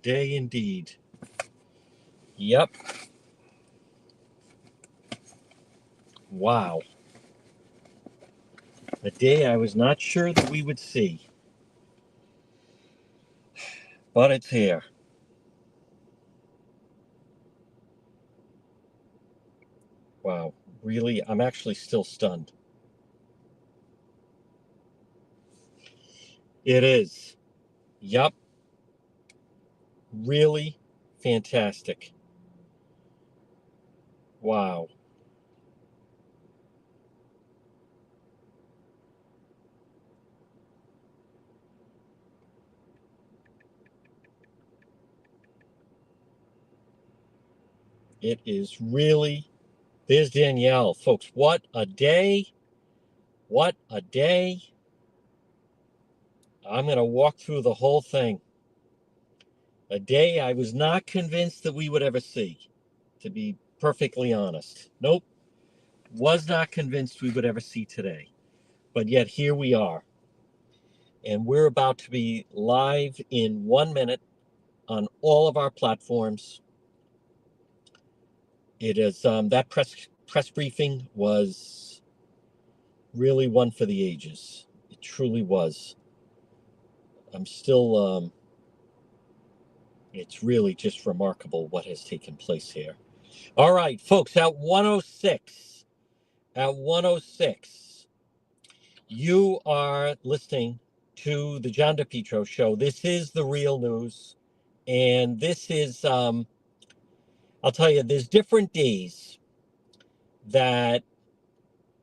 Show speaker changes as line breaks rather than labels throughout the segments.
day indeed. Yep. Wow. A day I was not sure that we would see. But it's here. Wow. Really, I'm actually still stunned. It is. Yep. Really fantastic. Wow. It is really. There's Danielle. Folks, what a day. What a day. I'm going to walk through the whole thing. A day I was not convinced that we would ever see, to be perfectly honest. Nope. Was not convinced we would ever see today. But yet here we are. And we're about to be live in 1 minute on all of our platforms. It is that press briefing was really one for the ages. It truly was. I'm still it's really just remarkable what has taken place here. All right, folks, at 106, you are listening to the John DePietro Show. This is the real news. And this is, I'll tell you, there's different days that,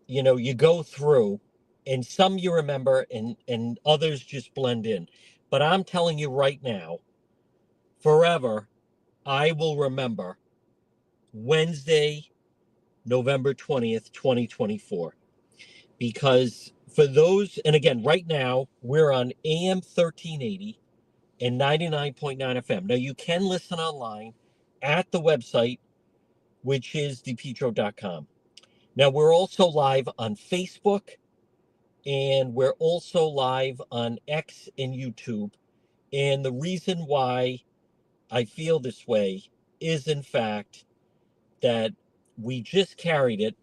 you go through, and some you remember and others just blend in. But I'm telling you right now, forever, I will remember Wednesday, November 20th, 2024. Because for those, and again, right now, we're on AM 1380 and 99.9 FM. Now, you can listen online at the website, which is depetro.com. Now, we're also live on Facebook, and we're also live on X and YouTube. And the reason why I feel this way is, in fact, that we just carried it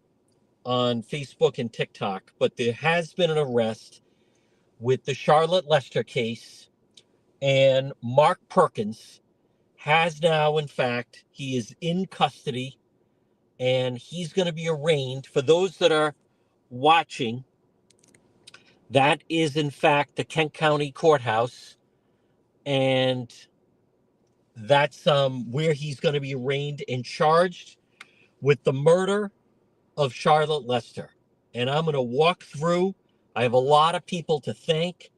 on Facebook and TikTok, but there has been an arrest with the Charlotte Lester case, and Mark Perkins has now, in fact, he is in custody, and he's going to be arraigned. For those that are watching, that is, in fact, the Kent County Courthouse, and that's where he's going to be arraigned and charged with the murder of Charlotte Lester. And I'm going to walk through. I have a lot of people to thank.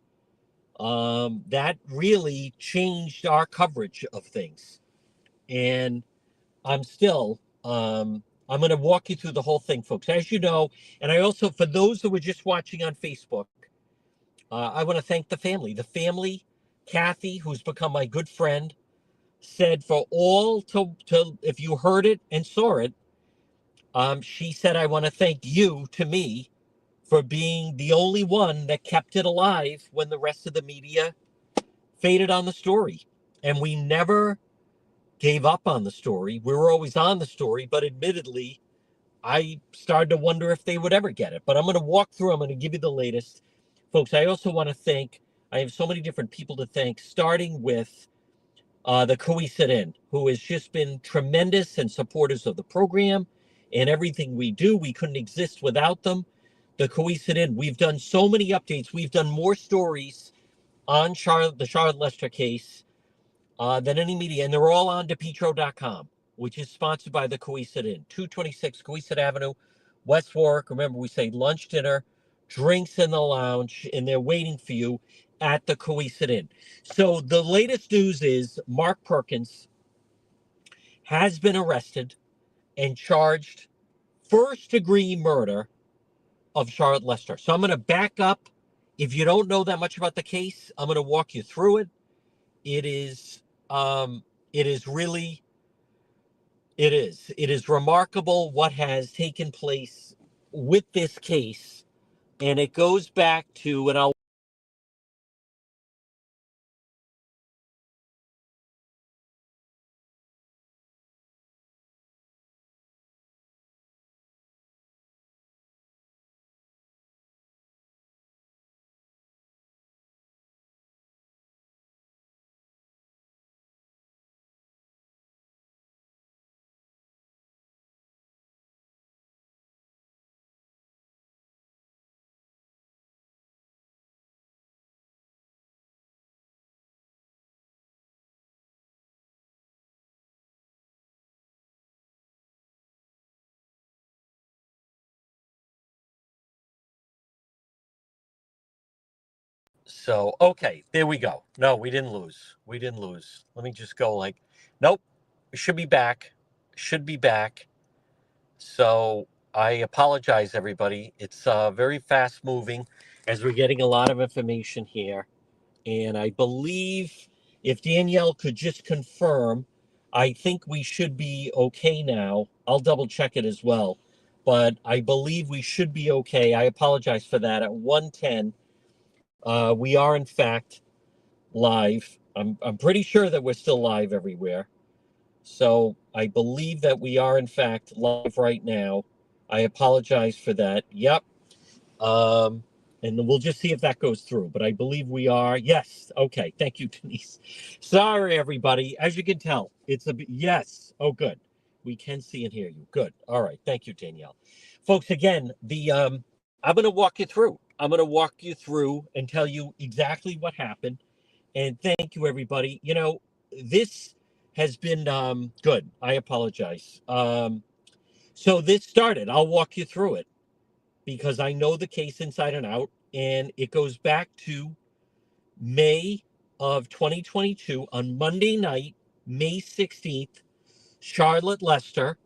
That really changed our coverage of things. And I'm still, I'm going to walk you through the whole thing, folks. As you know, and I also, for those that were just watching on Facebook, I want to thank the family. The family, Kathy, who's become my good friend, said for all to if you heard it and saw it, she said, I want to thank you to me for being the only one that kept it alive when the rest of the media faded on the story. And we never gave up on the story. We were always on the story, but admittedly, I started to wonder if they would ever get it. But I'm going to walk through, I'm going to give you the latest. Folks, I also want to thank, I have so many different people to thank, starting with the Coesit Inn, who has just been tremendous and supporters of the program and everything we do. We couldn't exist without them. The Coesit Inn, we've done so many updates. We've done more stories on the Charlotte Lester case than any media, and they're all on depetro.com, which is sponsored by the Coesit Inn, 226 Coesit Avenue, West Warwick. Remember, we say lunch, dinner, drinks in the lounge, and they're waiting for you at the Coesit Inn. So the latest news is Mark Perkins has been arrested and charged first-degree murder of Charlotte Lester. So I'm going to back up. If you don't know that much about the case, I'm going to walk you through it. It is really, it is remarkable what has taken place with this case. And it goes back to, and I'll So, okay, there we go. No, we didn't lose. We didn't lose. Let me just go like, nope, we should be back. Should be back. So I apologize, everybody. It's very fast moving as we're getting a lot of information here. And I believe if Danielle could just confirm, I think we should be okay now. I'll double check it as well. But I believe we should be okay. I apologize for that. At 1:10, we are in fact live. I'm pretty sure that we're still live everywhere. So I believe that we are in fact live right now. I apologize for that. Yep. Um, and we'll just see if that goes through. But I believe we are. Yes. Okay. Thank you, Denise. Sorry, everybody. As you can tell, it's a yes. Oh, good. We can see and hear you. Good. All right. Thank you, Danielle. Folks, again, I'm going to walk you through. I'm going to walk you through and tell you exactly what happened. And thank you, everybody. This has been good. I apologize. So this started. I'll walk you through it because I know the case inside and out, and it goes back to May of 2022 on Monday night, May 16th, Charlotte Lester.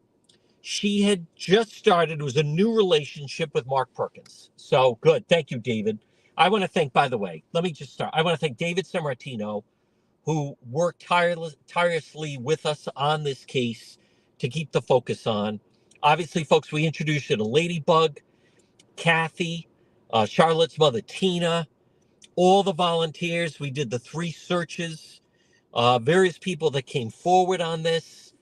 She had just started, it was a new relationship with Mark Perkins. So good. Thank you, David. I want to thank, by the way, let me just start. I want to thank David Sammartino, who worked tirelessly with us on this case to keep the focus on. Obviously, folks, we introduced you to Ladybug, Kathy, Charlotte's mother, Tina, all the volunteers. We did the 3 searches, various people that came forward on this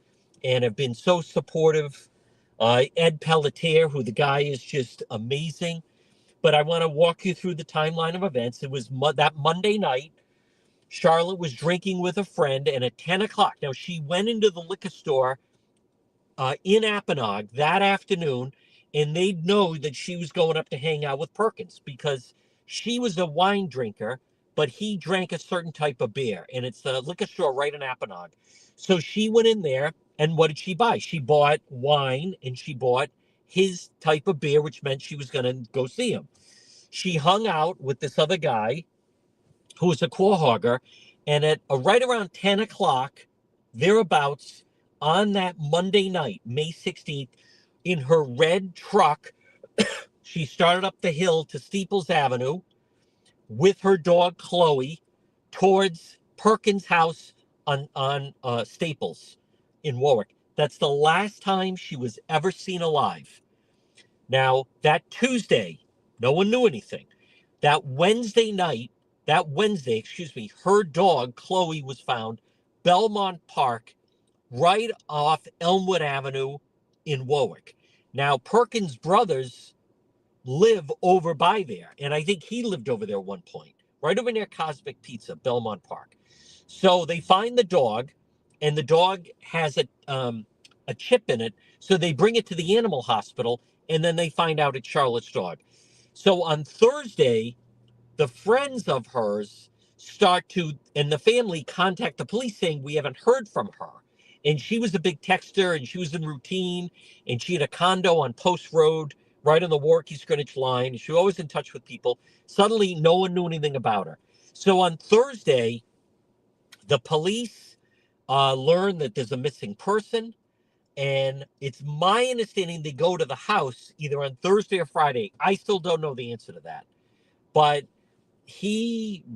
and have been so supportive. Ed Pelletier, who the guy is just amazing. But I want to walk you through the timeline of events. It was that Monday night. Charlotte was drinking with a friend, and at 10 o'clock, now she went into the liquor store in Apponaug that afternoon, and they'd know that she was going up to hang out with Perkins because she was a wine drinker, but he drank a certain type of beer, and it's a liquor store right in Apponaug. So she went in there, and what did she buy? She bought wine, and she bought his type of beer, which meant she was going to go see him. She hung out with this other guy who was a quahogger, and at right around 10 o'clock, thereabouts, on that Monday night, May 16th, in her red truck, she started up the hill to Steeples Avenue with her dog Chloe towards Perkins' house on Staples in Warwick. That's the last time she was ever seen alive. Now, that Tuesday, no one knew anything. That Wednesday, her dog, Chloe, was found Belmont Park, right off Elmwood Avenue in Warwick. Now, Perkins' brothers live over by there, and I think he lived over there at one point, right over near Cosmic Pizza, Belmont Park. So they find the dog, and the dog has a chip in it, so they bring it to the animal hospital, and then they find out it's Charlotte's dog. So on Thursday, the friends of hers and the family contact the police saying, we haven't heard from her. And she was a big texter, and she was in routine, and she had a condo on Post Road, right on the Warwick East Greenwich line. And she was always in touch with people. Suddenly, no one knew anything about her. So on Thursday, the police learned that there's a missing person. And it's my understanding they go to the house either on Thursday or Friday. I still don't know the answer to that. But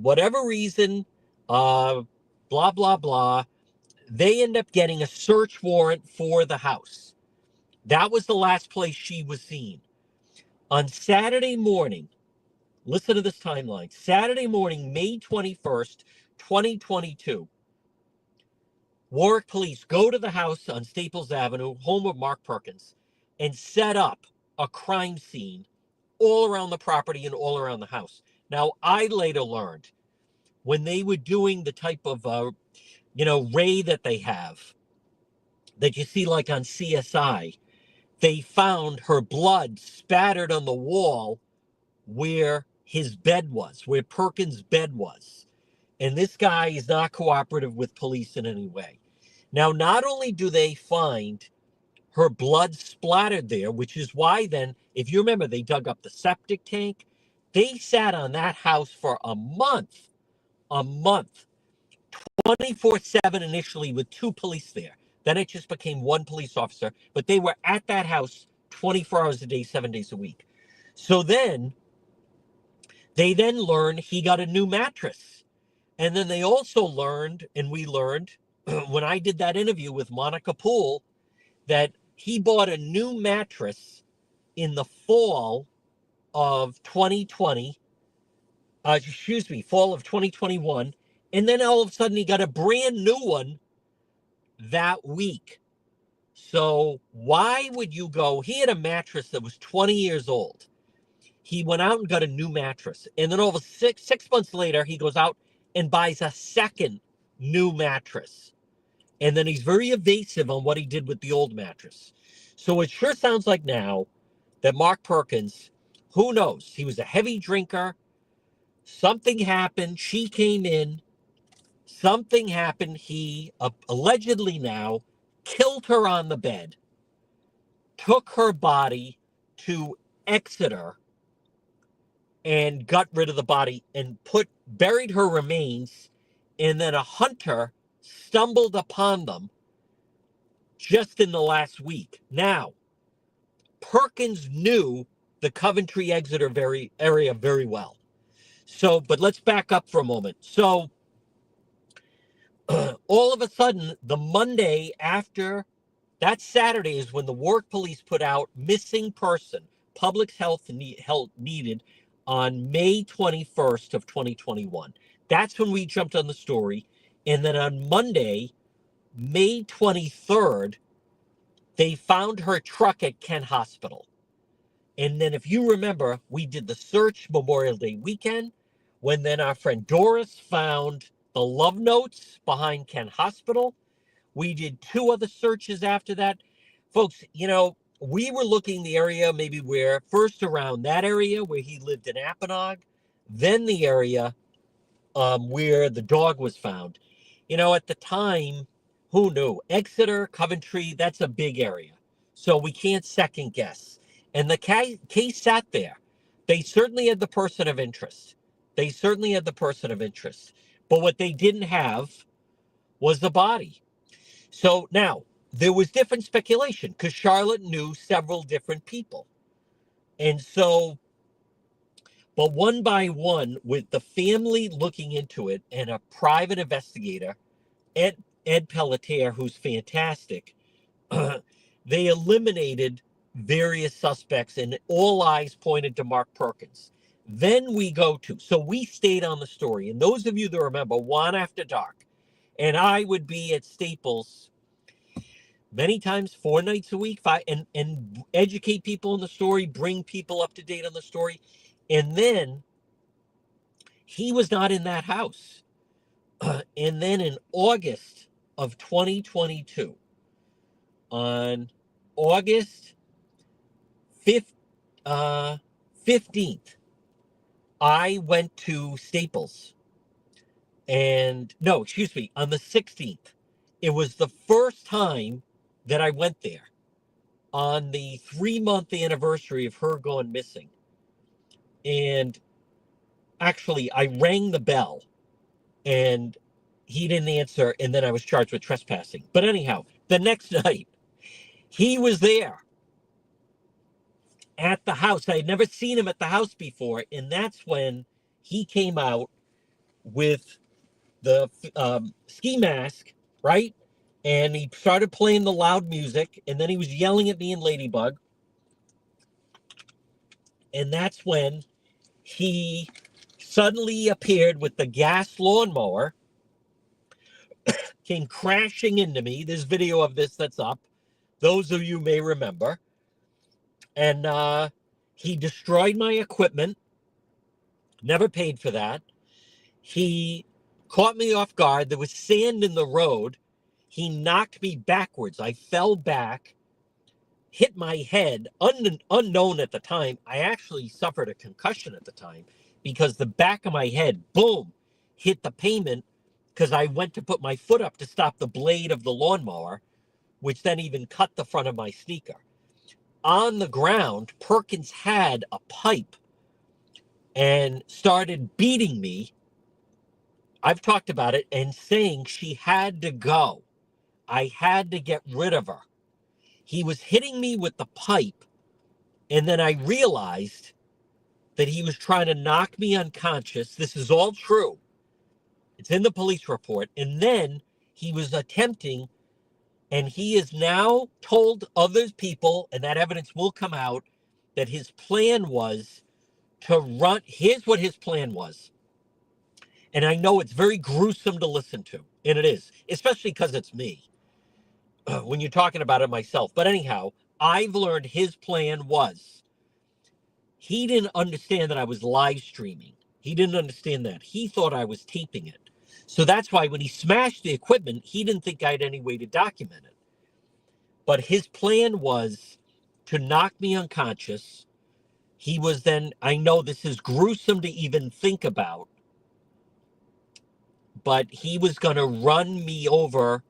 whatever reason, blah, blah, blah, they end up getting a search warrant for the house. That was the last place she was seen. On Saturday morning, listen to this timeline. Saturday morning, May 21st, 2022, Warwick police go to the house on Staples Avenue, home of Mark Perkins, and set up a crime scene all around the property and all around the house. Now, I later learned when they were doing the type of, raid that they have, that you see like on CSI, they found her blood spattered on the wall where his bed was, where Perkins' bed was. And this guy is not cooperative with police in any way. Now, not only do they find her blood splattered there, which is why then, if you remember, they dug up the septic tank, They sat on that house for a month, 24/7 initially with 2 police there. Then it just became 1 police officer, but they were at that house 24 hours a day, 7 days a week. So then they learned he got a new mattress. And then they also learned, and we learned when I did that interview with Monica Poole, that he bought a new mattress in the fall of 2020, fall of 2021. And then all of a sudden he got a brand new one that week. So why would you go? He had a mattress that was 20 years old. He went out and got a new mattress. And then over six months later, he goes out and buys a second new mattress. And then he's very evasive on what he did with the old mattress. So it sure sounds like now that Mark Perkins, who knows, he was a heavy drinker. Something happened. She came in. Something happened. He allegedly now killed her on the bed, took her body to Exeter, and got rid of the body and buried her remains. And then a hunter stumbled upon them just in the last week. Now, Perkins knew the Coventry Exeter area very well. So, but let's back up for a moment. So, all of a sudden, the Monday after, that Saturday is when the Warwick Police put out missing person, public health needed, on May 21st of 2021. That's when we jumped on the story. And then on Monday, May 23rd, they found her truck at Kent Hospital. And then if you remember, we did the search Memorial Day weekend, when then our friend Doris found the love notes behind Kent Hospital. We did 2 other searches after that. Folks, we were looking the area maybe where, first around that area where he lived in Apponaug, then the area where the dog was found. At the time, who knew? Exeter, Coventry, that's a big area. So we can't second guess. And the case sat there. They certainly had the person of interest. But what they didn't have was the body. So now, there was different speculation because Charlotte knew several different people. And so, but one by one, with the family looking into it and a private investigator, Ed Pelletier, who's fantastic, they eliminated various suspects and all eyes pointed to Mark Perkins. Then we we stayed on the story. And those of you that remember, One After Dark, and I would be at Staples many times, 4 nights a week, and educate people on the story, bring people up to date on the story. And then he was not in that house. And then in August of 2022, on August 15th, I went to Staples. And no, excuse me, on the 16th, it was the first time that I went there on the 3-month anniversary of her going missing. And actually, I rang the bell and he didn't answer. And then I was charged with trespassing. But anyhow, the next night, he was there at the house. I had never seen him at the house before. And that's when he came out with the ski mask, right? And he started playing the loud music. And then he was yelling at me in Ladybug. And that's when he suddenly appeared with the gas lawnmower, came crashing into me. There's video of this that's up. Those of you may remember. And he destroyed my equipment. Never paid for that. He caught me off guard. There was sand in the road. He knocked me backwards. I fell back, hit my head, unknown at the time. I actually suffered a concussion at the time because the back of my head, boom, hit the pavement because I went to put my foot up to stop the blade of the lawnmower, which then even cut the front of my sneaker. On the ground, Perkins had a pipe and started beating me. I've talked about it, and saying she had to go. I had to get rid of her. He was hitting me with the pipe, and then I realized that he was trying to knock me unconscious. This is all true. It's in the police report. And then he was attempting, and he has now told other people, and that evidence will come out, that his plan was to run. Here's what his plan was. And I know it's very gruesome to listen to, and it is, especially because it's me when you're talking about it myself. But anyhow, I've learned his plan was, he didn't understand that I was live streaming. He didn't understand that. He thought I was taping it. So that's why when he smashed the equipment, he didn't think I had any way to document it. But his plan was to knock me unconscious. He was then, I know this is gruesome to even think about, but he was going to run me over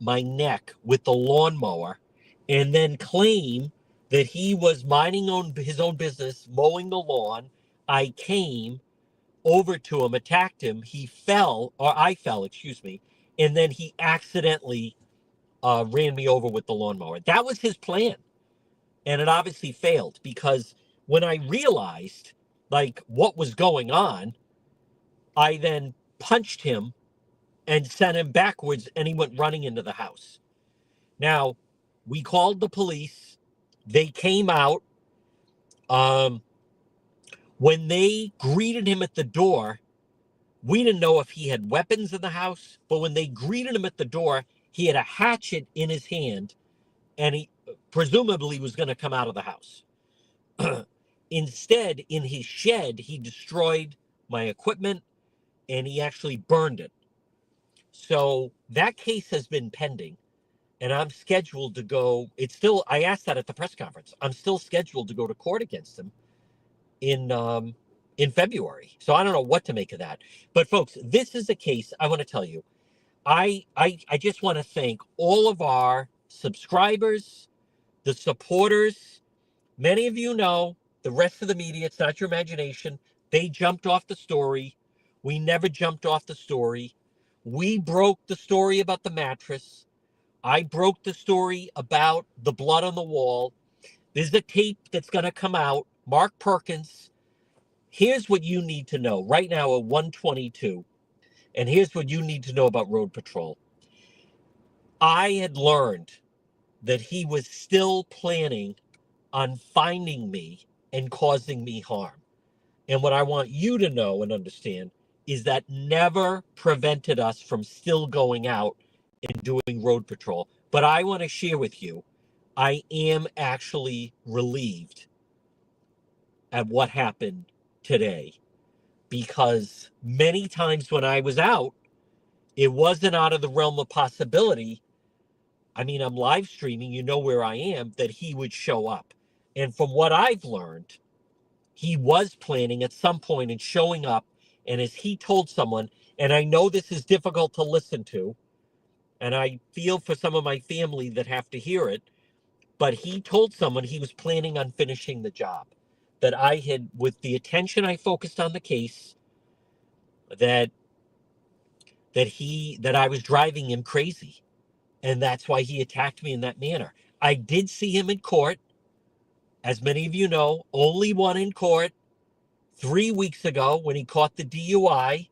my neck with the lawnmower and then claim that he was minding his own business, mowing the lawn. I came over to him, attacked him. He fell, or I fell, excuse me, and then he accidentally ran me over with the lawnmower. That was his plan. And it obviously failed, because when I realized like what was going on, I then punched him and sent him backwards, and he went running into the house. Now, we called the police. They came out. When they greeted him at the door, we didn't know if he had weapons in the house, but when they greeted him at the door, he had a hatchet in his hand, and he presumably was going to come out of the house. Instead, in his shed, he destroyed my equipment, and he actually burned it. So that case has been pending, and I'm scheduled to go. It's still, I asked that at the press conference. I'm still scheduled to go to court against him in February. So I don't know what to make of that. But folks, this is a case I want to tell you. I just want to thank all of our subscribers, the supporters. Many of you know, the rest of the media, it's not your imagination. They jumped off the story. We never jumped off the story. We broke the story about the mattress. I broke the story about the blood on the wall. There's a tape that's going to come out. Mark Perkins. Here's what you need to know right now at 1:22. And here's what you need to know about Road Patrol. I had learned that he was still planning on finding me and causing me harm. And what I want you to know and understand is that never prevented us from still going out and doing Road Patrol. But I want to share with you, I am actually relieved at what happened today, because many times when I was out, it wasn't out of the realm of possibility. I mean, I'm live streaming, you know where I am, that he would show up. And from what I've learned, he was planning at some point and showing up. And as he told someone, and I know this is difficult to listen to, and I feel for some of my family that have to hear it, but he told someone he was planning on finishing the job. That I had, with the attention I focused on the case, that I was driving him crazy. And that's why he attacked me in that manner. I did see him in court. As many of you know, only one in court 3 weeks ago when he caught the DUI,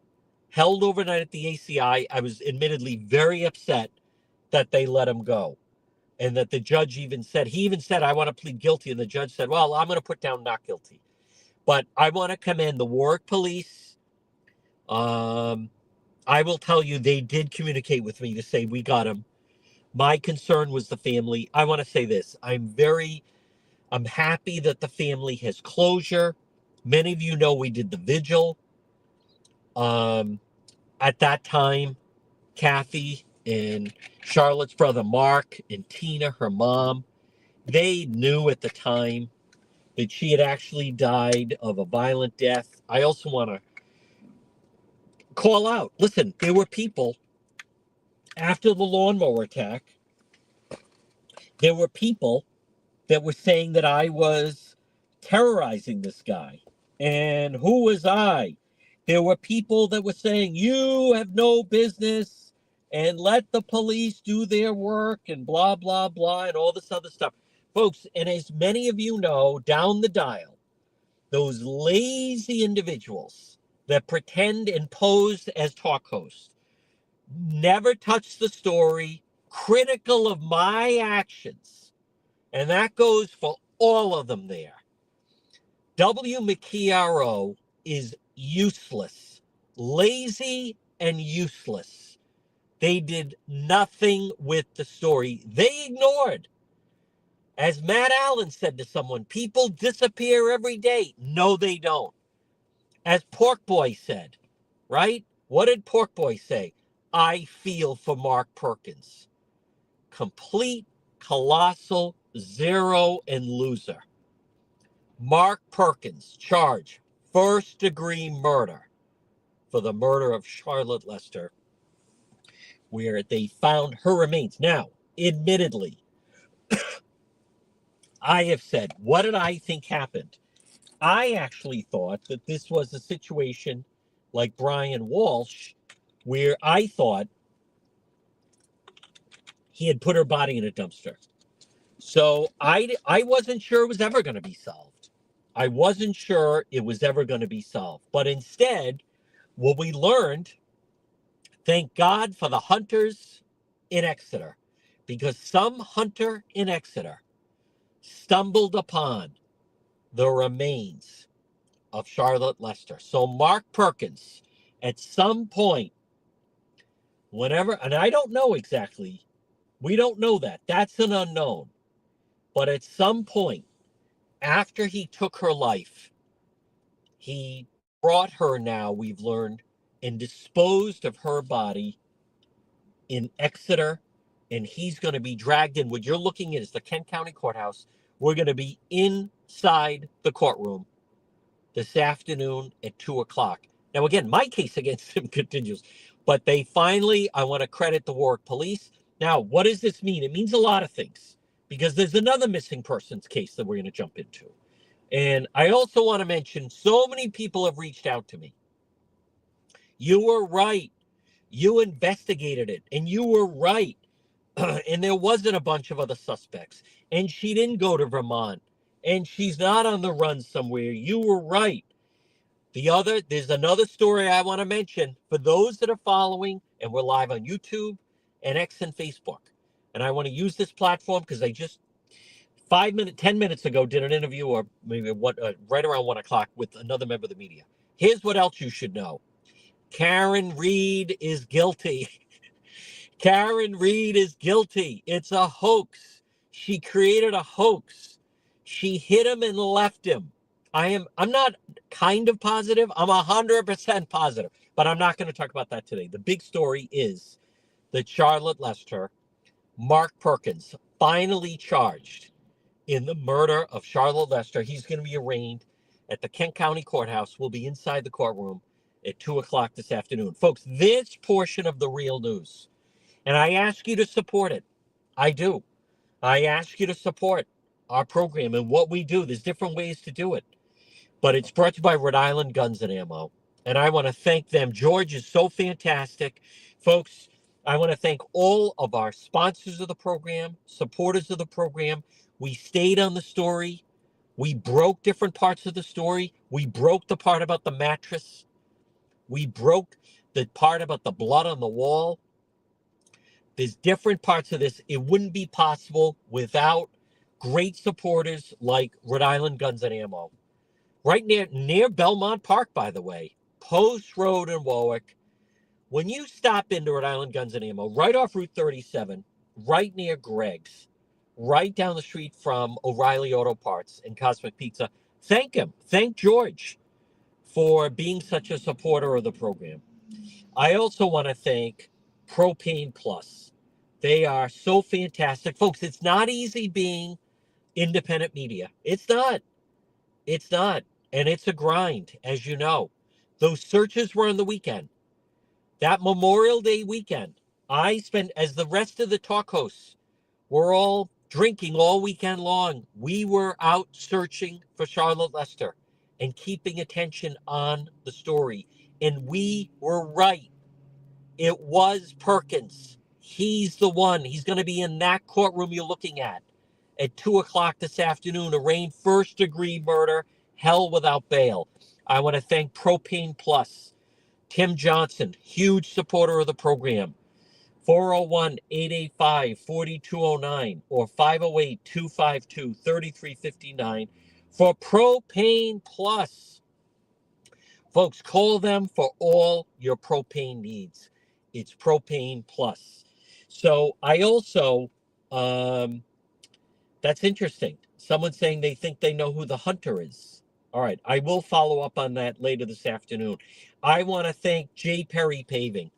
held overnight at the ACI. I was admittedly very upset that they let him go. And that the judge even said, I want to plead guilty. And the judge said, well, I'm going to put down not guilty. But I want to commend the Warwick police. I will tell you, they did communicate with me to say, we got him. My concern was the family. I want to say this. I'm happy that the family has closure. Many of you know we did the vigil. At that time, Kathy and Charlotte's brother Mark and Tina, her mom, they knew at the time that she had actually died of a violent death. I also want to call out, listen, there were people after the lawnmower attack, there were people that were saying that I was terrorizing this guy. And who was I? There were people that were saying, you have no business and let the police do their work and blah, blah, blah, and all this other stuff. Folks, and as many of you know, down the dial, those lazy individuals that pretend and pose as talk hosts, never touch the story, critical of my actions. And that goes for all of them there. W. McKearo is useless, lazy and useless. They did nothing with the story. They ignored. As Matt Allen said to someone, people disappear every day. No, they don't. As Pork Boy said, right? What did Pork Boy say? I feel for Mark Perkins. Complete, colossal, zero, and loser. Mark Perkins, charged first-degree murder for the murder of Charlotte Lester, where they found her remains. Now, admittedly, I have said, what did I think happened? I actually thought that this was a situation like Brian Walsh, where I thought he had put her body in a dumpster. So I wasn't sure it was ever going to be solved. I wasn't sure it was ever going to be solved. But instead, what we learned, thank God for the hunters in Exeter, because some hunter in Exeter stumbled upon the remains of Charlotte Lester. So Mark Perkins, at some point, whenever, and I don't know exactly, we don't know that. That's an unknown. But at some point, after he took her life, he brought her now, we've learned, and disposed of her body in Exeter, and he's going to be dragged in. What you're looking at is the Kent County Courthouse. We're going to be inside the courtroom this afternoon at 2 o'clock. Now, again, my case against him continues, but they finally, I want to credit the Warwick Police. Now, what does this mean? It means a lot of things, because there's another missing persons case that we're going to jump into. And I also want to mention, so many people have reached out to me. You were right. You investigated it, and you were right. And there wasn't a bunch of other suspects. And she didn't go to Vermont. And she's not on the run somewhere. You were right. There's another story I want to mention for those that are following, and we're live on YouTube and X and Facebook. And I want to use this platform because I just 10 minutes ago did an interview, or maybe right around 1 o'clock, with another member of the media. Here's what else you should know. Karen Reed is guilty. Karen Reed is guilty. It's a hoax. She created a hoax. She hit him and left him. I'm not kind of positive. I'm 100% positive, but I'm not going to talk about that today. The big story is that Charlotte Lester, Mark Perkins, finally charged in the murder of Charlotte Lester. He's going to be arraigned at the Kent County Courthouse. We'll be inside the courtroom at 2 o'clock this afternoon. Folks, this portion of the real news, and I ask you to support it. I do. I ask you to support our program and what we do. There's different ways to do it, but it's brought to you by Rhode Island Guns and Ammo. And I want to thank them. George is so fantastic. Folks, I want to thank all of our sponsors of the program, supporters of the program. We stayed on the story. We broke different parts of the story. We broke the part about the mattress. We broke the part about the blood on the wall. There's different parts of this. It wouldn't be possible without great supporters like Rhode Island Guns and Ammo. Right near Belmont Park, by the way, Post Road in Warwick. When you stop into Rhode Island Guns and Ammo, right off Route 37, right near Greg's, right down the street from O'Reilly Auto Parts and Cosmic Pizza, thank him. Thank George for being such a supporter of the program. I also want to thank Propane Plus. They are so fantastic. Folks, it's not easy being independent media. It's not. It's not. And it's a grind, as you know. Those searches were on the weekend. That Memorial Day weekend, I spent, as the rest of the talk hosts were all drinking all weekend long, we were out searching for Charlotte Lester. and keeping attention on the story. And we were right. It was Perkins. He's the one. He's going to be in that courtroom you're looking at 2 o'clock this afternoon, arraigned first-degree murder, hell without bail. I want to thank Propane Plus. Tim Johnson, huge supporter of the program. 401-885-4209 or 508-252-3359 for Propane Plus. Folks, call them for all your propane needs. It's Propane Plus. So I also, that's interesting. Someone saying they think they know who the hunter is. All right, I will follow up on that later this afternoon. I want to thank J. Perry Paving.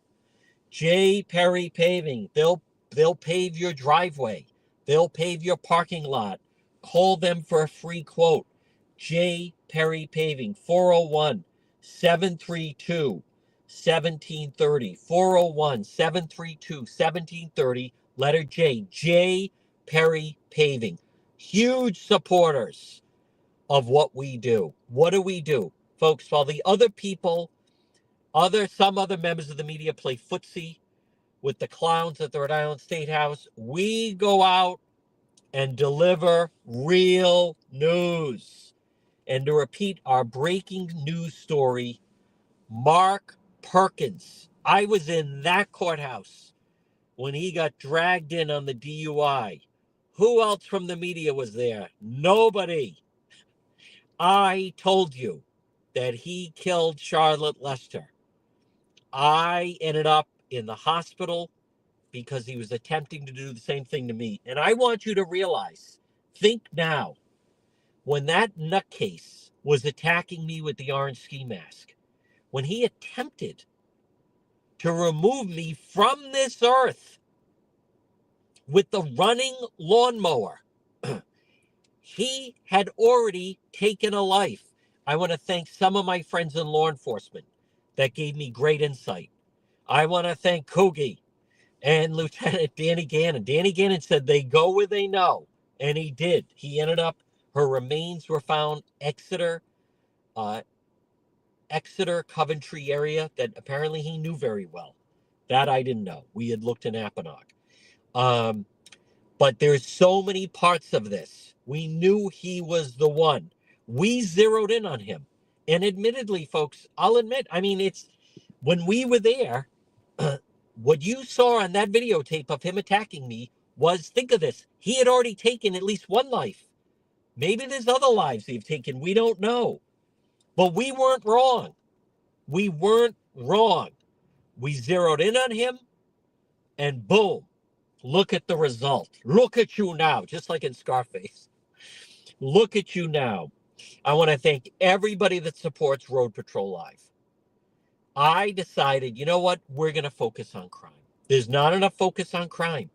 J. Perry Paving. They'll pave your driveway. They'll pave your parking lot. Call them for a free quote. J. Perry Paving, 401-732-1730. 401-732-1730. Letter J. J. Perry Paving. Huge supporters of what we do. What do we do? Folks, while the other people, some other members of the media play footsie with the clowns at the Rhode Island State House, we go out and deliver real news. And to repeat our breaking news story, Mark Perkins. I was in that courthouse when he got dragged in on the DUI. Who else from the media was there? Nobody. I told you that he killed Charlotte Lester. I ended up in the hospital because he was attempting to do the same thing to me. And I want you to realize, think now, when that nutcase was attacking me with the orange ski mask, when he attempted to remove me from this earth with the running lawnmower, he had already taken a life. I want to thank some of my friends in law enforcement that gave me great insight. I want to thank Coogie and Lieutenant Danny Gannon. Danny Gannon said they go where they know, and he did. He ended up, her remains were found Exeter, Coventry area that apparently he knew very well. That I didn't know. We had looked in Apponaug. But there's so many parts of this. We knew he was the one. We zeroed in on him. And admittedly, folks, I'll admit, I mean, it's when we were there, what you saw on that videotape of him attacking me was, think of this, he had already taken at least one life. Maybe there's other lives he've taken. We don't know. But we weren't wrong. We weren't wrong. We zeroed in on him, and boom, look at the result. Look at you now, just like in Scarface. Look at you now. I want to thank everybody that supports Road Patrol Live. I decided, you know what? We're going to focus on crime. There's not enough focus on crime.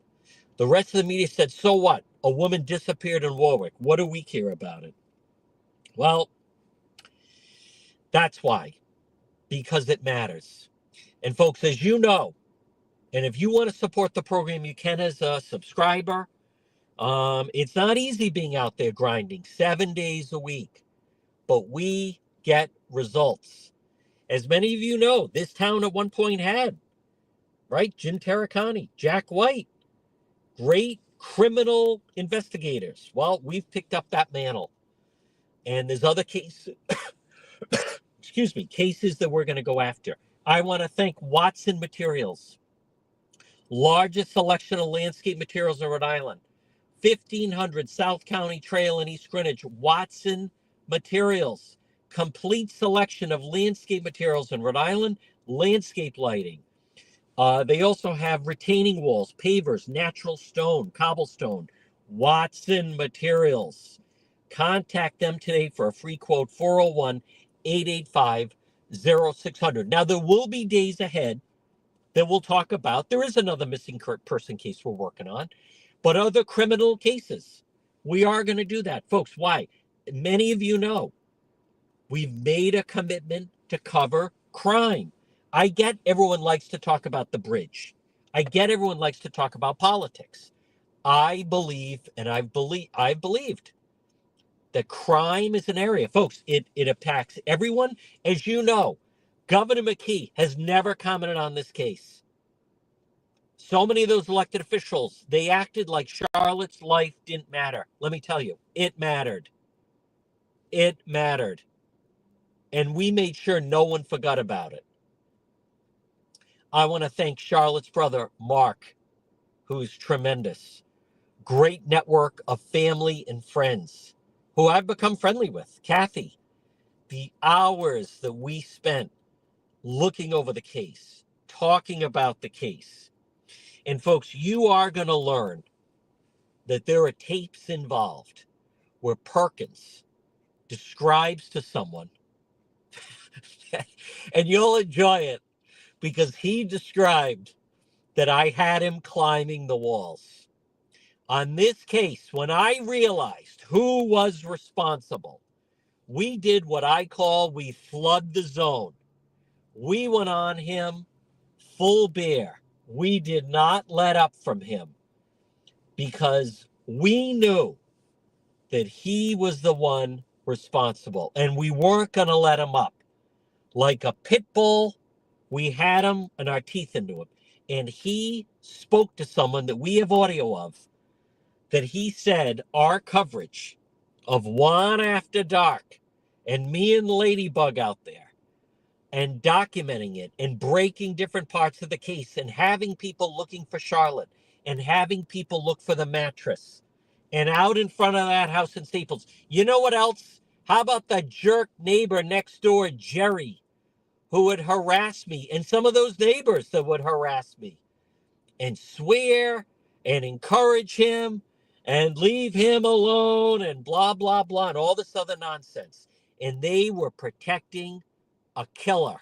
The rest of the media said, so what? A woman disappeared in Warwick. What do we care about it? Well, that's why. Because it matters. And folks, as you know, and if you want to support the program, you can as a subscriber. It's not easy being out there grinding 7 days a week, but we get results. As many of you know, this town at one point had, right, Jim Terracani, Jack White, great criminal investigators. Well, we've picked up that mantle. And there's other cases, cases that we're going to go after. I want to thank Watson Materials, largest selection of landscape materials in Rhode Island. 1500 South County Trail in East Greenwich. Watson Materials, complete selection of landscape materials in Rhode Island, landscape lighting. They also have retaining walls, pavers, natural stone, cobblestone. Watson Materials. Contact them today for a free quote, 401-885-0600. Now, there will be days ahead that we'll talk about. There is another missing person case we're working on, but other criminal cases. We are going to do that. Folks, why? Many of you know we've made a commitment to cover crime. I get everyone likes to talk about the bridge. I get everyone likes to talk about politics. I believe, and I've believed, that crime is an area, folks, it impacts everyone. As you know, Governor McKee has never commented on this case. So many of those elected officials, they acted like Charlotte's life didn't matter. Let me tell you, it mattered. It mattered. And we made sure no one forgot about it. I want to thank Charlotte's brother, Mark, who's tremendous. Great network of family and friends who I've become friendly with. Kathy, the hours that we spent looking over the case, talking about the case. And folks, you are going to learn that there are tapes involved where Perkins describes to someone, and you'll enjoy it because he described that I had him climbing the walls. On this case, when I realized who was responsible, we did what I call we flood the zone. We went on him full bear. We did not let up from him because we knew that he was the one responsible, and we weren't going to let him up. Like a pit bull, we had him and our teeth into him. And he spoke to someone that we have audio of, that he said our coverage of One After Dark and me and Ladybug out there and documenting it and breaking different parts of the case and having people looking for Charlotte and having people look for the mattress and out in front of that house in Staples. You know what else? How about the jerk neighbor next door, Jerry, who would harass me, and some of those neighbors that would harass me and swear and encourage him and leave him alone and blah, blah, blah, and all this other nonsense. And they were protecting a killer.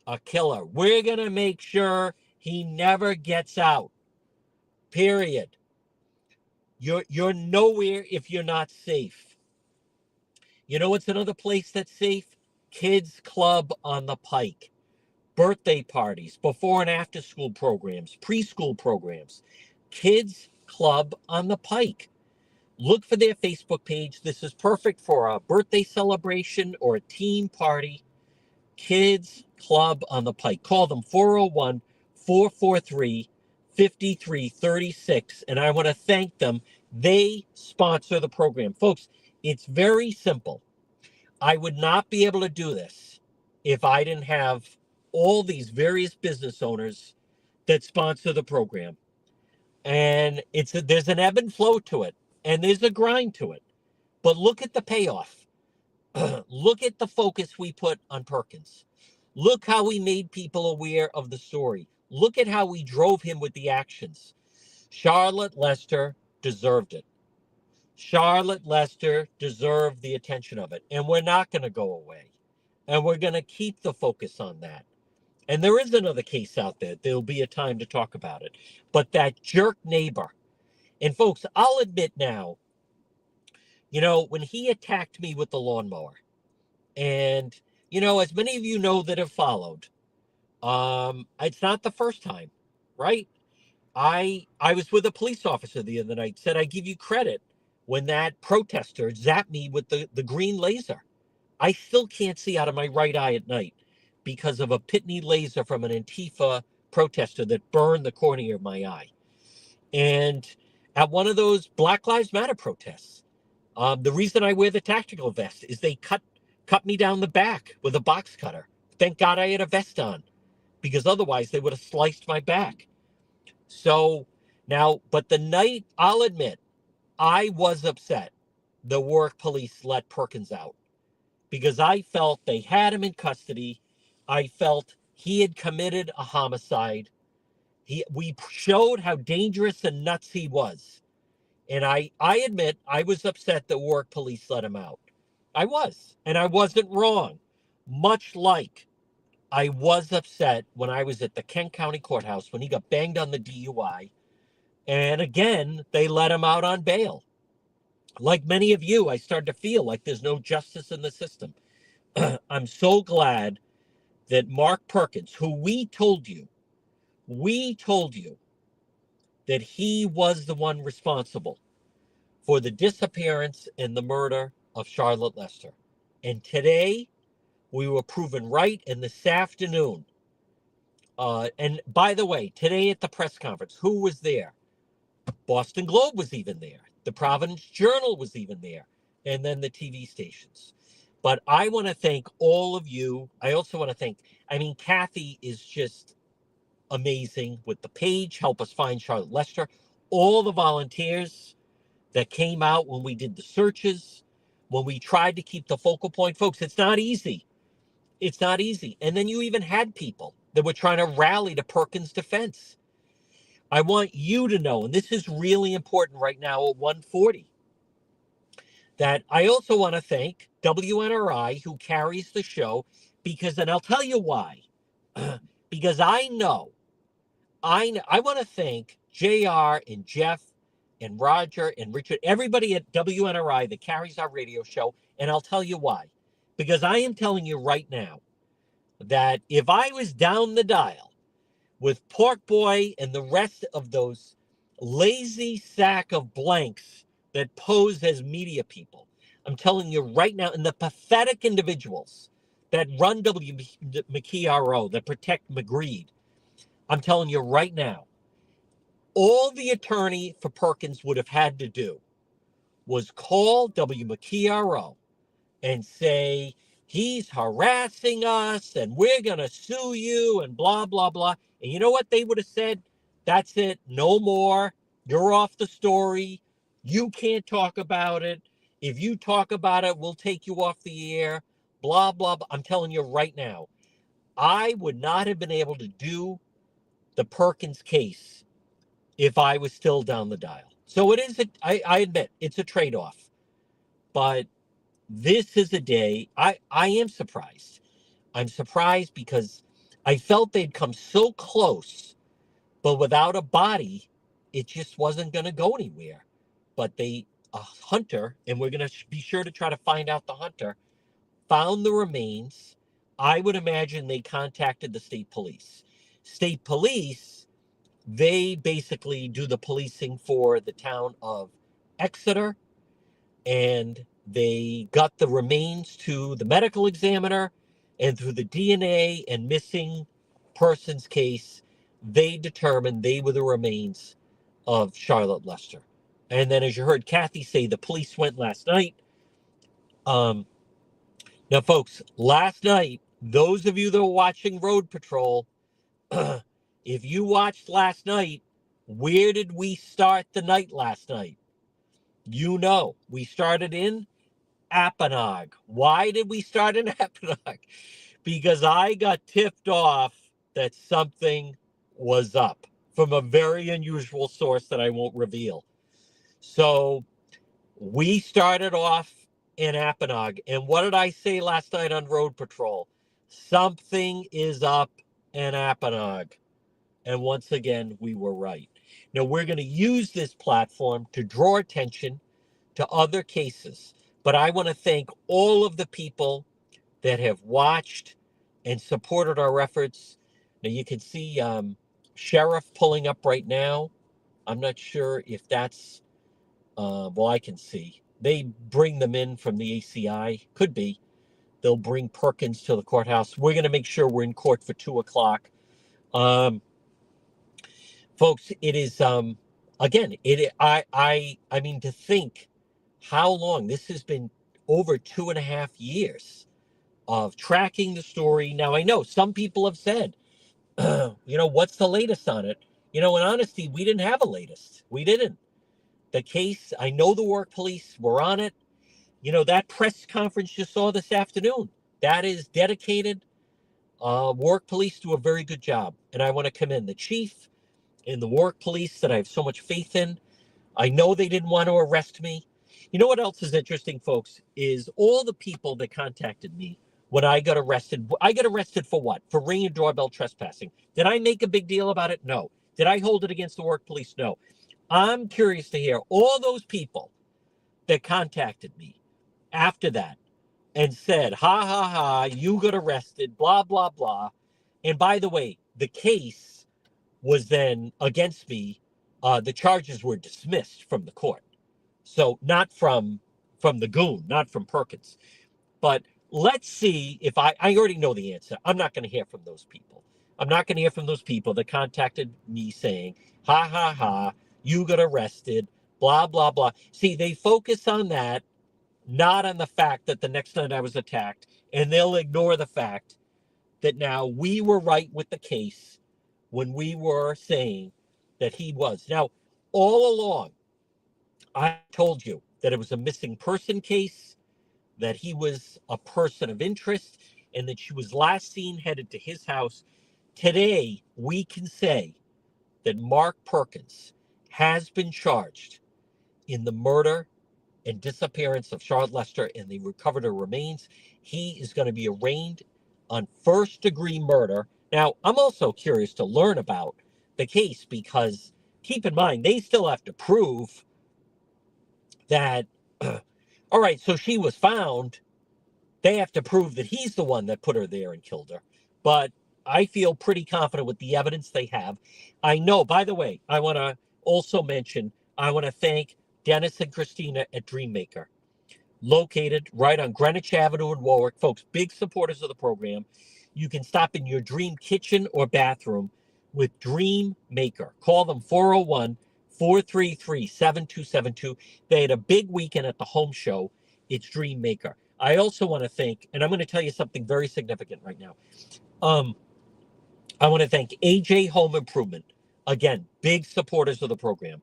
A killer. We're going to make sure he never gets out. Period. You're nowhere if you're not safe. You know what's another place that's safe? Kids Club on the Pike. Birthday parties, before and after school programs, preschool programs. Kids Club on the Pike. Look for their Facebook page. This is perfect for a birthday celebration or a team party. Kids Club on the Pike. Call them 401-443-5336. And I want to thank them. They sponsor the program. Folks, it's very simple. I would not be able to do this if I didn't have all these various business owners that sponsor the program. And there's an ebb and flow to it, and there's a grind to it. But look at the payoff. Look at the focus we put on Perkins. Look how we made people aware of the story. Look at how we drove him with the actions. Charlotte Lester deserved it. Charlotte Lester deserved the attention of it. And we're not going to go away. And we're going to keep the focus on that. And there is another case out there. There'll be a time to talk about it. But that jerk neighbor. And folks, I'll admit now, when he attacked me with the lawnmower, and, as many of you know that have followed, it's not the first time, right? I was with a police officer the other night, said I give you credit when that protester zapped me with the green laser. I still can't see out of my right eye at night because of a Pitney laser from an Antifa protester that burned the cornea of my eye. And at one of those Black Lives Matter protests, the reason I wear the tactical vest is they cut me down the back with a box cutter. Thank God I had a vest on, because otherwise they would have sliced my back. So now, but the night, I'll admit, I was upset the Warwick police let Perkins out because I felt they had him in custody. I felt he had committed a homicide. We showed how dangerous and nuts he was. And I admit I was upset that Warwick police let him out. I was, and I wasn't wrong. Much like I was upset when I was at the Kent County Courthouse when he got banged on the DUI. And again, they let him out on bail. Like many of you, I started to feel like there's no justice in the system. I'm so glad that Mark Perkins, who we told you that he was the one responsible. for the disappearance and the murder of Charlotte Lester. And today, we were proven right, and this afternoon, and by the way, today at the press conference, who was there? Boston Globe was even there. The Providence Journal was even there. And then the TV stations. But I want to thank all of you. I also want to thank, Kathy is just amazing with the page, help us find Charlotte Lester. All the volunteers that came out when we did the searches, when we tried to keep the focal point. Folks, it's not easy. It's not easy. And then you even had people that were trying to rally to Perkins' defense. I want you to know, and this is really important right now at 1:40, that I also want to thank WNRI, who carries the show, because, and I'll tell you why, because I want to thank JR and Jeff and Roger and Richard, everybody at WNRI that carries our radio show, and I'll tell you why. Because I am telling you right now that if I was down the dial with Pork Boy and the rest of those lazy sack of blanks that pose as media people, I'm telling you right now, and the pathetic individuals that run WMKRO, that protect McGreed, I'm telling you right now, all the attorney for Perkins would have had to do was call WMKRO and say, he's harassing us and we're going to sue you and blah, blah, blah. And you know what they would have said? That's it. No more. You're off the story. You can't talk about it. If you talk about it, we'll take you off the air. Blah, blah, blah. I'm telling you right now, I would not have been able to do the Perkins case if I was still down the dial. So it is, I admit, it's a trade-off. But this is a day, I am surprised. I'm surprised because I felt they'd come so close, but without a body, it just wasn't going to go anywhere. But a hunter, and we're going to be sure to try to find out the hunter, found the remains. I would imagine they contacted the state police. State police, they basically do the policing for the town of Exeter, and they got the remains to the medical examiner, and through the DNA and missing persons case, they determined they were the remains of Charlotte Lester. And then, as you heard Kathy say, the police went last night. Now, folks, last night, those of you that were watching Road Patrol, if you watched last night, where did we start the night last night? You know, we started in Apponaug. Why did we start in Apponaug? Because I got tipped off that something was up from a very unusual source that I won't reveal. So we started off in Apponaug. And what did I say last night on Road Patrol? Something is up in Apponaug. And once again, we were right. Now, we're going to use this platform to draw attention to other cases. But I want to thank all of the people that have watched and supported our efforts. Now, you can see Sheriff pulling up right now. I'm not sure if that's, well, I can see. They bring them in from the ACI. Could be. They'll bring Perkins to the courthouse. We're going to make sure we're in court for 2 o'clock. Folks, it is, again, I mean, to think how long this has been, over 2.5 years of tracking the story. Now, I know some people have said, what's the latest on it? In honesty, we didn't have a latest. We didn't. The case, I know the work police were on it. That press conference you saw this afternoon, that is dedicated. Work police do a very good job. And I want to commend the chief and the work police that I have so much faith in. I know they didn't want to arrest me. You know what else is interesting, folks, is all the people that contacted me when I got arrested. I got arrested for what? For ringing doorbell trespassing. Did I make a big deal about it? No. Did I hold it against the work police? No. I'm curious to hear all those people that contacted me after that and said, ha, ha, ha, you got arrested, blah, blah, blah. And by the way, the case was then against me. The charges were dismissed from the court. So not from the goon, not from Perkins. But let's see if I already know the answer. I'm not going to hear from those people. I'm not going to hear from those people that contacted me saying, ha, ha, ha, you got arrested, blah, blah, blah. See, they focus on that, not on the fact that the next night I was attacked, and they'll ignore the fact that now we were right with the case when we were saying that he was. Now, all along, I told you that it was a missing person case, that he was a person of interest, and that she was last seen headed to his house. Today, we can say that Mark Perkins has been charged in the murder and disappearance of Charlotte Lester, and they recovered her remains. He is going to be arraigned on first-degree murder. Now, I'm also curious to learn about the case because, keep in mind, they still have to prove that, all right, so she was found. They have to prove that he's the one that put her there and killed her. But I feel pretty confident with the evidence they have. I know, by the way, I want to also mention, I want to thank Dennis and Christina at Dreammaker, located right on Greenwich Avenue in Warwick. Folks, big supporters of the program. You can stop in your dream kitchen or bathroom with Dream Maker. Call them 401-433-7272. They had a big weekend at the home show. It's Dream Maker. I also want to thank, and I'm going to tell you something very significant right now. I want to thank AJ Home Improvement. Again, big supporters of the program.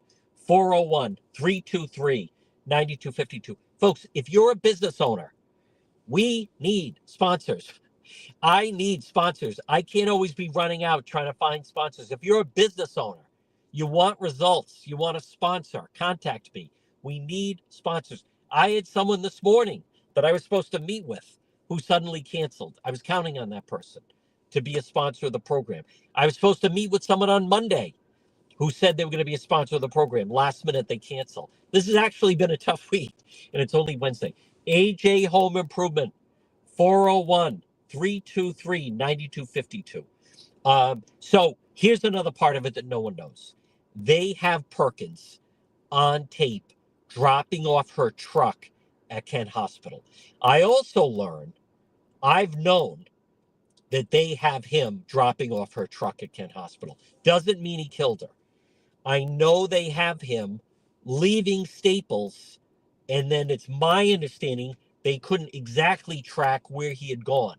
401-323-9252. Folks, if you're a business owner, we need sponsors. I need sponsors. I can't always be running out trying to find sponsors. If you're a business owner, you want results, you want a sponsor, contact me. We need sponsors. I had someone this morning that I was supposed to meet with who suddenly canceled. I was counting on that person to be a sponsor of the program. I was supposed to meet with someone on Monday who said they were going to be a sponsor of the program. Last minute, they cancel. This has actually been a tough week, and it's only Wednesday. AJ Home Improvement, 401-323-9252. So here's another part of it that no one knows. They have Perkins on tape dropping off her truck at Kent Hospital. I also learned, I've known that they have him dropping off her truck at Kent Hospital. Doesn't mean he killed her. I know they have him leaving Staples, and then it's my understanding they couldn't exactly track where he had gone.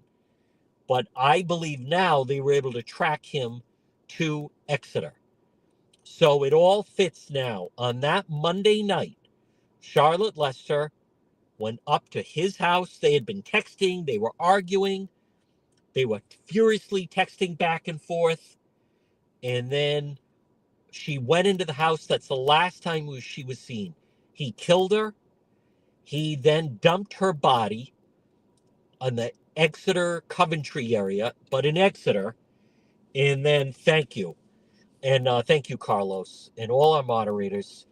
But I believe now they were able to track him to Exeter. So it all fits now. On that Monday night, Charlotte Lester went up to his house. They had been texting. They were arguing. They were furiously texting back and forth. And then she went into the house. That's the last time she was seen. He killed her. He then dumped her body on the Exeter Coventry area, but in Exeter. And then thank you. And thank you, Carlos, and all our moderators.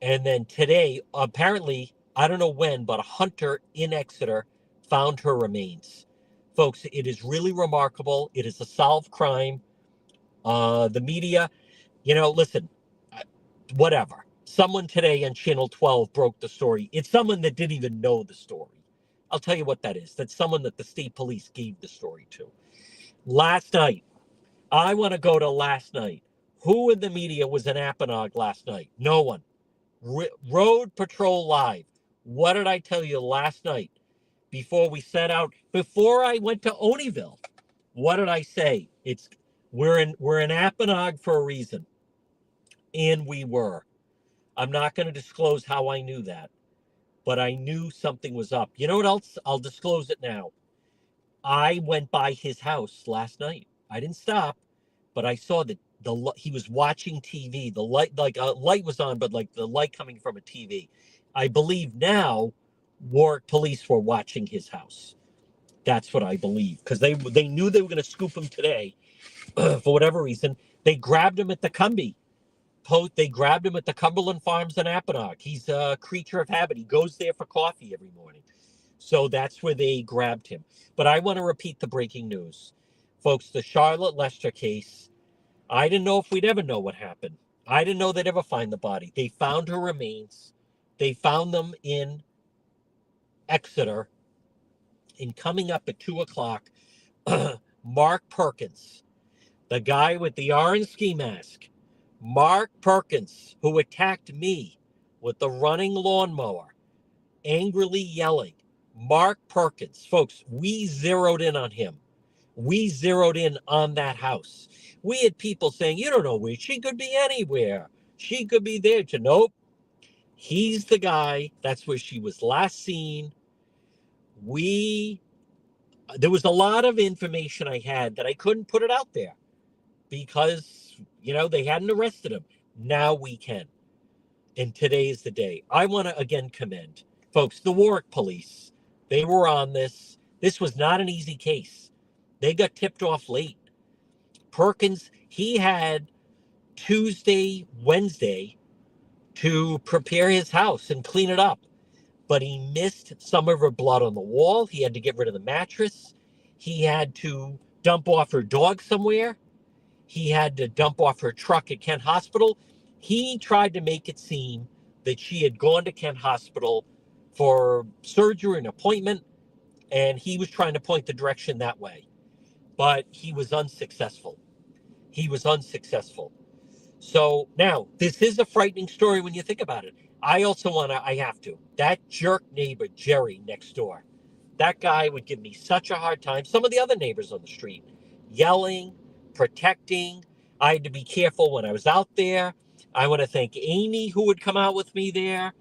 And then today, apparently, I don't know when, but a hunter in Exeter found her remains. Folks, it is really remarkable. It is a solved crime. The media, listen, whatever. Someone today on Channel 12 broke the story. It's someone that didn't even know the story. I'll tell you what that is. That's someone that the state police gave the story to. Last night, I want to go to last night. Who in the media was in Apponaug last night? No one. Road Patrol Live. What did I tell you last night before we set out, before I went to Oneyville? What did I say? We're in Apponaug for a reason. And we were. I'm not going to disclose how I knew that, but I knew something was up. You know what else? I'll disclose it now. I went by his house last night. I didn't stop, but I saw that he was watching TV. The light, like a light was on, but like the light coming from a TV. I believe now Warwick police were watching his house. That's what I believe, because they knew they were going to scoop him today for whatever reason. They grabbed him at the Cumbie. They grabbed him at the Cumberland Farms in Apponaug. He's a creature of habit. He goes there for coffee every morning. So that's where they grabbed him. But I want to repeat the breaking news. Folks, the Charlotte Lester case, I didn't know if we'd ever know what happened. I didn't know they'd ever find the body. They found her remains. They found them in Exeter, and coming up at 2 o'clock, Mark Perkins, the guy with the orange ski mask, Mark Perkins, who attacked me with the running lawnmower, angrily yelling. Mark Perkins, folks, we zeroed in on him. We zeroed in on that house. We had people saying, you don't know where, she could be anywhere. She could be there. Nope. He's the guy. That's where she was last seen. There was a lot of information I had that I couldn't put it out there because, they hadn't arrested him. Now we can. And today is the day. I want to again commend, folks, the Warwick police. They were on this. This was not an easy case. They got tipped off late. Perkins, he had Tuesday, Wednesday to prepare his house and clean it up. But he missed some of her blood on the wall. He had to get rid of the mattress. He had to dump off her dog somewhere. He had to dump off her truck at Kent Hospital. He tried to make it seem that she had gone to Kent Hospital for surgery, an appointment, and he was trying to point the direction that way. But he was unsuccessful. He was unsuccessful. So now, this is a frightening story when you think about it. I have to. That jerk neighbor, Jerry, next door, that guy would give me such a hard time. Some of the other neighbors on the street, yelling, protecting. I had to be careful when I was out there. I want to thank Amy, who would come out with me there.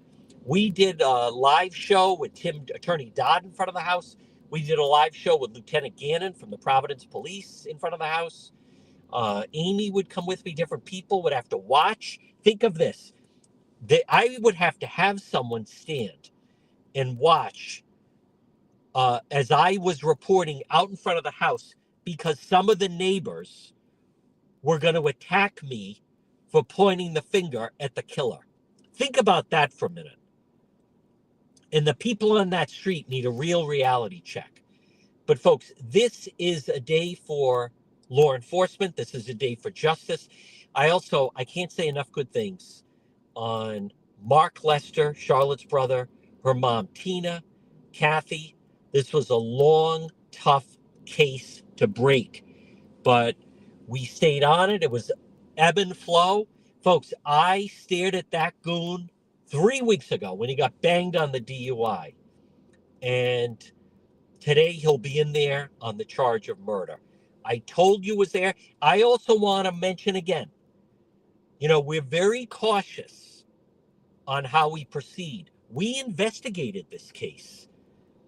We did a live show with Attorney Dodd in front of the house. We did a live show with Lieutenant Gannon from the Providence Police in front of the house. Amy would come with me. Different people would have to watch. Think of this. I would have to have someone stand and watch as I was reporting out in front of the house because some of the neighbors were going to attack me for pointing the finger at the killer. Think about that for a minute. And the people on that street need a real reality check. But folks, this is a day for law enforcement. This is a day for justice. I can't say enough good things on Mark Lester, Charlotte's brother, her mom, Tina, Kathy. This was a long, tough case to break, but we stayed on it. It was ebb and flow. Folks, I stared at that goon 3 weeks ago when he got banged on the DUI. And today he'll be in there on the charge of murder. I told you was there. I also want to mention again, we're very cautious on how we proceed. We investigated this case.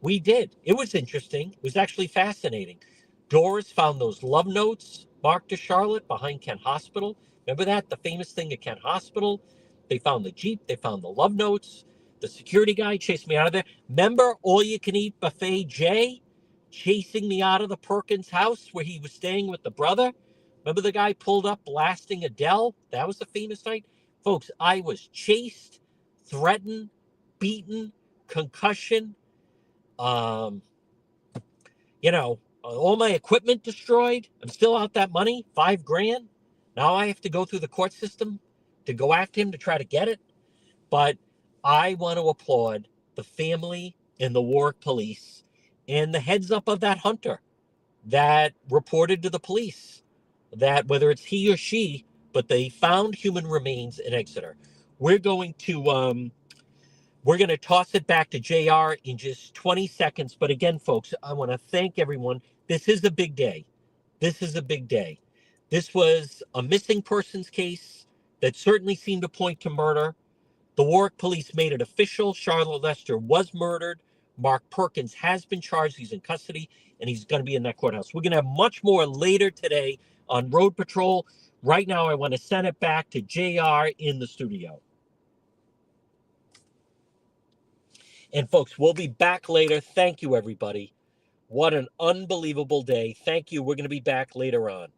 We did. It was interesting. It was actually fascinating. Doris found those love notes marked to Charlotte behind Kent Hospital. Remember that? The famous thing at Kent Hospital. They found the Jeep. They found the love notes. The security guy chased me out of there. Remember all-you-can-eat buffet Jay chasing me out of the Perkins house where he was staying with the brother? Remember the guy pulled up blasting Adele? That was the famous night. Folks, I was chased, threatened, beaten, concussion, all my equipment destroyed. I'm still out that money, $5,000. Now I have to go through the court system to go after him to try to get it. But I want to applaud the family and the Warwick police and the heads up of that hunter that reported to the police that whether it's he or she, but they found human remains in Exeter. We're going to toss it back to JR in just 20 seconds. But again, folks, I want to thank everyone. This is a big day. This is a big day. This was a missing persons case that certainly seemed to point to murder. The Warwick police made it official. Charlotte Lester was murdered. Mark Perkins has been charged. He's in custody, and he's going to be in that courthouse. We're going to have much more later today on Road Patrol. Right now, I want to send it back to JR in the studio. And folks, we'll be back later. Thank you, everybody. What an unbelievable day. Thank you. We're going to be back later on.